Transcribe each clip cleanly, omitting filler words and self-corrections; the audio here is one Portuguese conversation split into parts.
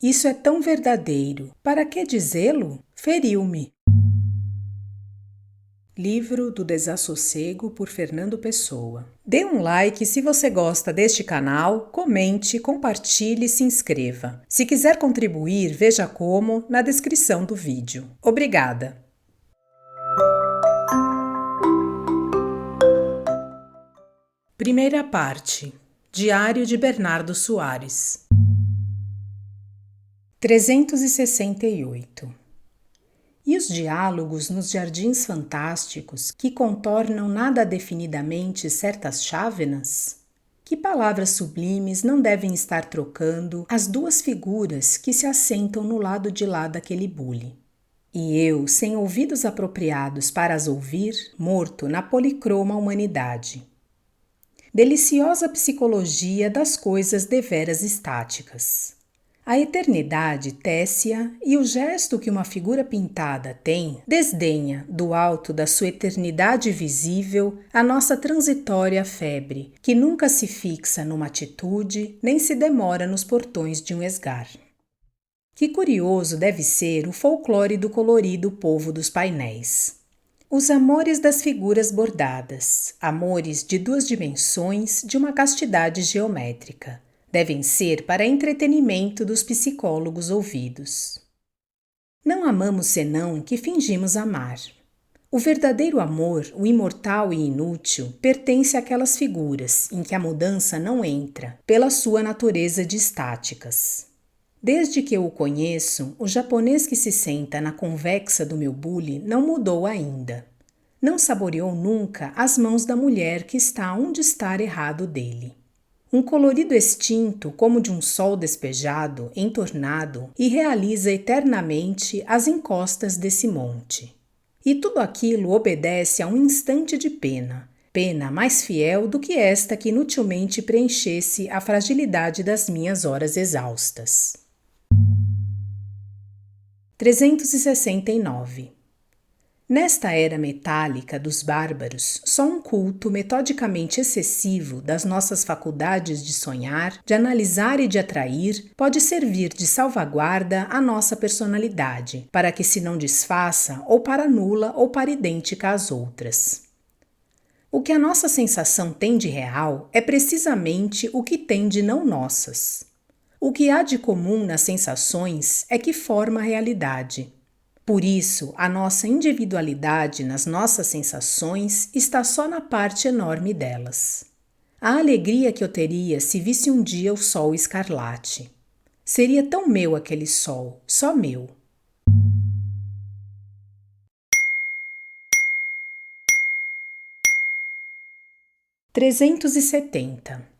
Isso é tão verdadeiro. Para que dizê-lo? Feriu-me. Livro do Desassossego, por Fernando Pessoa. Dê um like se você gosta deste canal, comente, compartilhe e se inscreva. Se quiser contribuir, veja como na descrição do vídeo. Obrigada! Primeira parte. Diário de Bernardo Soares. 368. E os diálogos nos jardins fantásticos que contornam nada definidamente certas chávenas? Que palavras sublimes não devem estar trocando as duas figuras que se assentam no lado de lá daquele bule? E eu, sem ouvidos apropriados para as ouvir, morto na policroma humanidade. Deliciosa psicologia das coisas deveras estáticas. A eternidade tece-a e o gesto que uma figura pintada tem desdenha, do alto da sua eternidade visível, a nossa transitória febre, que nunca se fixa numa atitude nem se demora nos portões de um esgar. Que curioso deve ser o folclore do colorido povo dos painéis. Os amores das figuras bordadas, amores de duas dimensões de uma castidade geométrica, devem ser para entretenimento dos psicólogos ouvidos. Não amamos senão que fingimos amar. O verdadeiro amor, o imortal e inútil, pertence àquelas figuras em que a mudança não entra, pela sua natureza de estáticas. Desde que eu o conheço, o japonês que se senta na convexa do meu bule não mudou ainda. Não saboreou nunca as mãos da mulher que está onde está errado dele. Um colorido extinto como de um sol despejado, entornado, e realiza eternamente as encostas desse monte. E tudo aquilo obedece a um instante de pena, pena mais fiel do que esta que inutilmente preenchesse a fragilidade das minhas horas exaustas. 369. Nesta era metálica dos bárbaros, só um culto metodicamente excessivo das nossas faculdades de sonhar, de analisar e de atrair pode servir de salvaguarda à nossa personalidade, para que se não desfaça ou para nula ou para idêntica às outras. O que a nossa sensação tem de real é precisamente o que tem de não nossas. O que há de comum nas sensações é que forma a realidade. Por isso, a nossa individualidade nas nossas sensações está só na parte enorme delas. A alegria que eu teria se visse um dia o sol escarlate. Seria tão meu aquele sol, só meu. 370.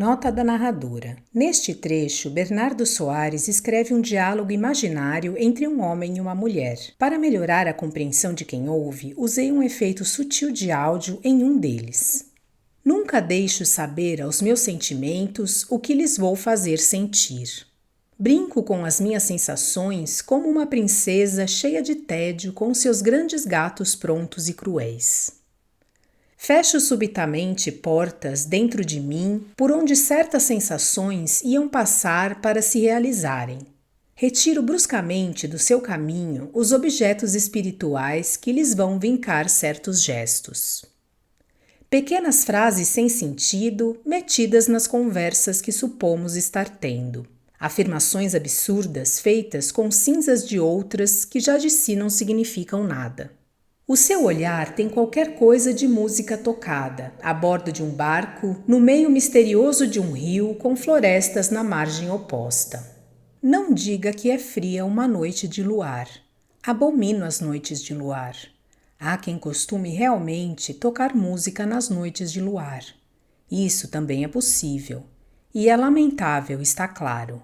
Nota da narradora. Neste trecho, Bernardo Soares escreve um diálogo imaginário entre um homem e uma mulher. Para melhorar a compreensão de quem ouve, usei um efeito sutil de áudio em um deles. Nunca deixo saber aos meus sentimentos o que lhes vou fazer sentir. Brinco com as minhas sensações como uma princesa cheia de tédio com seus grandes gatos prontos e cruéis. Fecho subitamente portas dentro de mim por onde certas sensações iam passar para se realizarem. Retiro bruscamente do seu caminho os objetos espirituais que lhes vão vincar certos gestos. Pequenas frases sem sentido metidas nas conversas que supomos estar tendo. Afirmações absurdas feitas com cinzas de outras que já de si não significam nada. O seu olhar tem qualquer coisa de música tocada, a bordo de um barco, no meio misterioso de um rio com florestas na margem oposta. Não diga que é fria uma noite de luar. Abomino as noites de luar. Há quem costume realmente tocar música nas noites de luar. Isso também é possível. E é lamentável, está claro.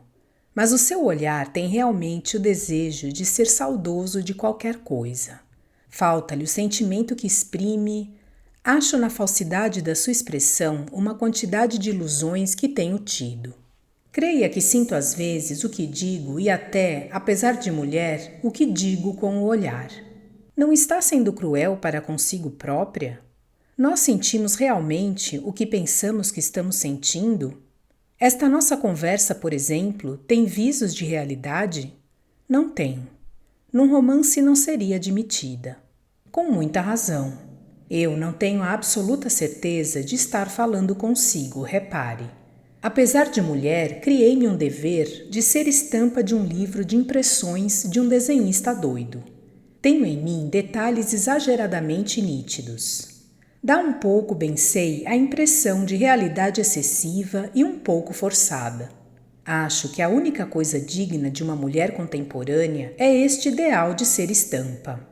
Mas o seu olhar tem realmente o desejo de ser saudoso de qualquer coisa. Falta-lhe o sentimento que exprime. Acho na falsidade da sua expressão uma quantidade de ilusões que tenho tido. Creia que sinto às vezes o que digo e até, apesar de mulher, o que digo com o olhar. Não está sendo cruel para consigo própria? Nós sentimos realmente o que pensamos que estamos sentindo? Esta nossa conversa, por exemplo, tem visos de realidade? Não tem. Num romance não seria admitida. Com muita razão. Eu não tenho a absoluta certeza de estar falando consigo, repare. Apesar de mulher, criei-me um dever de ser estampa de um livro de impressões de um desenhista doido. Tenho em mim detalhes exageradamente nítidos. Dá um pouco, bem sei, a impressão de realidade excessiva e um pouco forçada. Acho que a única coisa digna de uma mulher contemporânea é este ideal de ser estampa.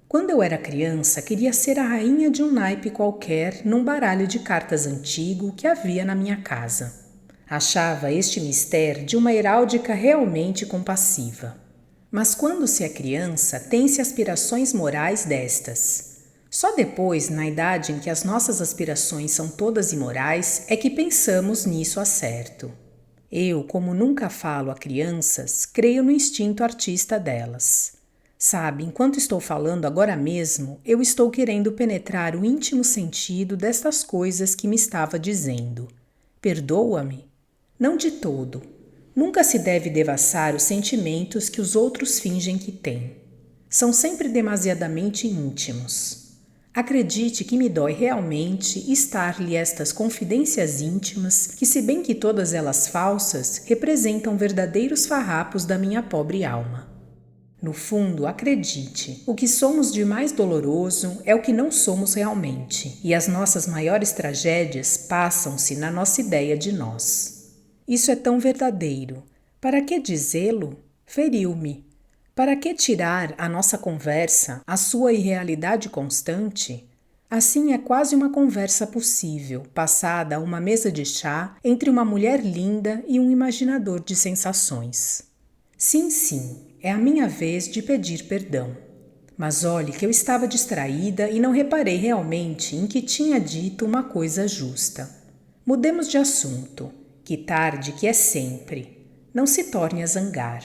Quando eu era criança, queria ser a rainha de um naipe qualquer num baralho de cartas antigo que havia na minha casa. Achava este mistério de uma heráldica realmente compassiva. Mas quando se é criança, tem-se aspirações morais destas. Só depois, na idade em que as nossas aspirações são todas imorais, é que pensamos nisso a certo. Eu, como nunca falo a crianças, creio no instinto artista delas. Sabe, enquanto estou falando agora mesmo, eu estou querendo penetrar o íntimo sentido destas coisas que me estava dizendo. Perdoa-me? Não de todo. Nunca se deve devassar os sentimentos que os outros fingem que têm. São sempre demasiadamente íntimos. Acredite que me dói realmente estar-lhe estas confidências íntimas, que, se bem que todas elas falsas, representam verdadeiros farrapos da minha pobre alma. No fundo, acredite, o que somos de mais doloroso é o que não somos realmente, e as nossas maiores tragédias passam-se na nossa ideia de nós. Isso é tão verdadeiro. Para que dizê-lo? Feriu-me. Para que tirar a nossa conversa a sua irrealidade constante? Assim é quase uma conversa possível, passada a uma mesa de chá entre uma mulher linda e um imaginador de sensações. Sim, é a minha vez de pedir perdão. Mas olhe que eu estava distraída e não reparei realmente em que tinha dito uma coisa justa. Mudemos de assunto. Que tarde que é sempre. Não se torne a zangar.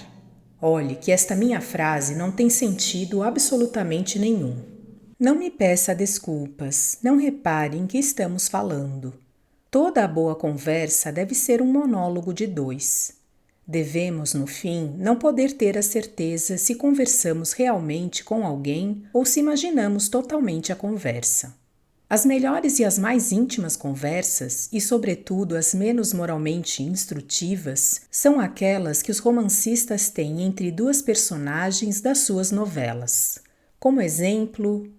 Olhe que esta minha frase não tem sentido absolutamente nenhum. Não me peça desculpas, não repare em que estamos falando. Toda a boa conversa deve ser um monólogo de dois. Devemos, no fim, não poder ter a certeza se conversamos realmente com alguém ou se imaginamos totalmente a conversa. As melhores e as mais íntimas conversas, e sobretudo as menos moralmente instrutivas, são aquelas que os romancistas têm entre duas personagens das suas novelas. Como exemplo,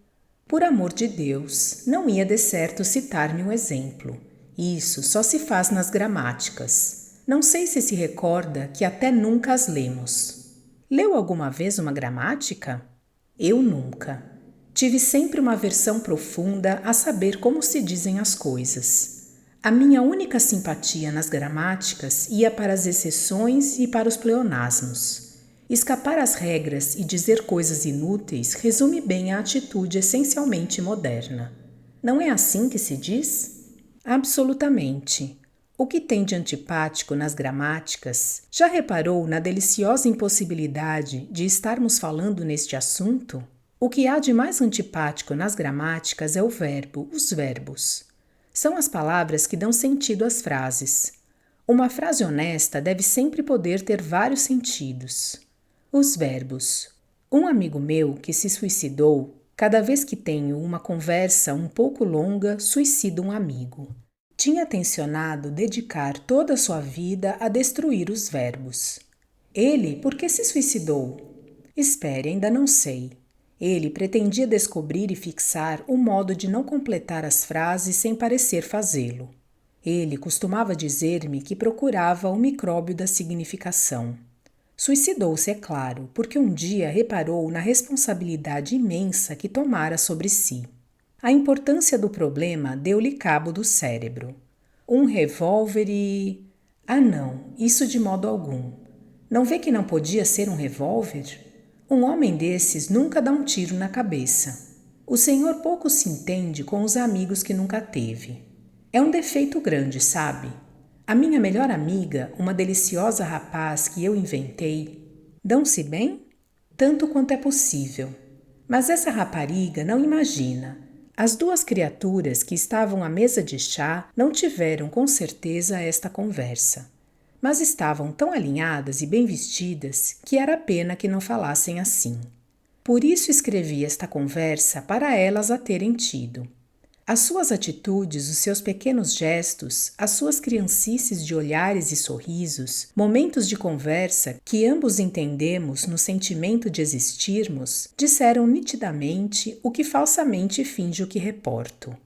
por amor de Deus, não ia de certo citar-me um exemplo. Isso só se faz nas gramáticas. Não sei se recorda que até nunca as lemos. Leu alguma vez uma gramática? Eu nunca. Tive sempre uma aversão profunda a saber como se dizem as coisas. A minha única simpatia nas gramáticas ia para as exceções e para os pleonasmos. Escapar às regras e dizer coisas inúteis resume bem a atitude essencialmente moderna. Não é assim que se diz? Absolutamente. O que tem de antipático nas gramáticas? Já reparou na deliciosa impossibilidade de estarmos falando neste assunto? O que há de mais antipático nas gramáticas é o verbo, os verbos. São as palavras que dão sentido às frases. Uma frase honesta deve sempre poder ter vários sentidos. Os verbos. Um amigo meu que se suicidou, cada vez que tenho uma conversa um pouco longa, suicida um amigo. Tinha tencionado dedicar toda a sua vida a destruir os verbos. Ele, por que se suicidou? Espere, ainda não sei. Ele pretendia descobrir e fixar o modo de não completar as frases sem parecer fazê-lo. Ele costumava dizer-me que procurava o micróbio da significação. Suicidou-se, é claro, porque um dia reparou na responsabilidade imensa que tomara sobre si. A importância do problema deu-lhe cabo do cérebro. Um revólver e... Ah, não, isso de modo algum. Não vê que não podia ser um revólver? Um homem desses nunca dá um tiro na cabeça. O senhor pouco se entende com os amigos que nunca teve. É um defeito grande, sabe? A minha melhor amiga, uma deliciosa rapaz que eu inventei, dão-se bem? Tanto quanto é possível. Mas essa rapariga não imagina. As duas criaturas que estavam à mesa de chá não tiveram com certeza esta conversa. mas estavam tão alinhadas e bem vestidas que era pena que não falassem assim. Por isso escrevi esta conversa para elas a terem tido. As suas atitudes, os seus pequenos gestos, as suas criancices de olhares e sorrisos, momentos de conversa que ambos entendemos no sentimento de existirmos, disseram nitidamente o que falsamente finjo que reporto.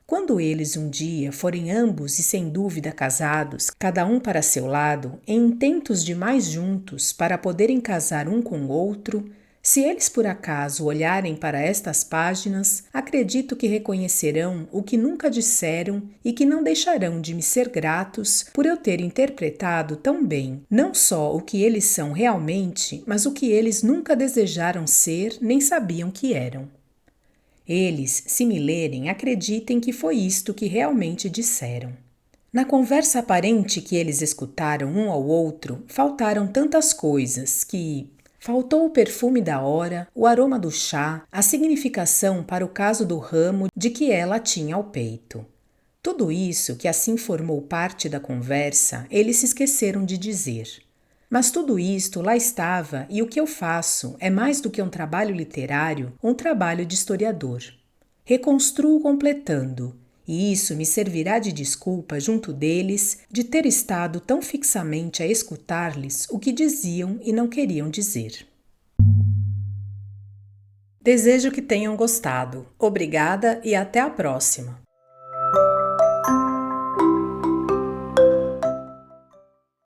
Quando eles um dia forem ambos e sem dúvida casados, cada um para seu lado, em intentos de mais juntos para poderem casar um com o outro, se eles por acaso olharem para estas páginas, acredito que reconhecerão o que nunca disseram e que não deixarão de me ser gratos por eu ter interpretado tão bem, não só o que eles são realmente, mas o que eles nunca desejaram ser nem sabiam que eram. Eles, se me lerem, acreditem que foi isto que realmente disseram. Na conversa aparente que eles escutaram um ao outro, faltaram tantas coisas que faltou o perfume da hora, o aroma do chá, a significação para o caso do ramo de que ela tinha ao peito. Tudo isso, que assim formou parte da conversa, eles se esqueceram de dizer. Mas tudo isto lá estava, e o que eu faço é mais do que um trabalho literário, um trabalho de historiador. Reconstruo completando, e isso me servirá de desculpa junto deles de ter estado tão fixamente a escutar-lhes o que diziam e não queriam dizer. Desejo que tenham gostado. Obrigada e até a próxima!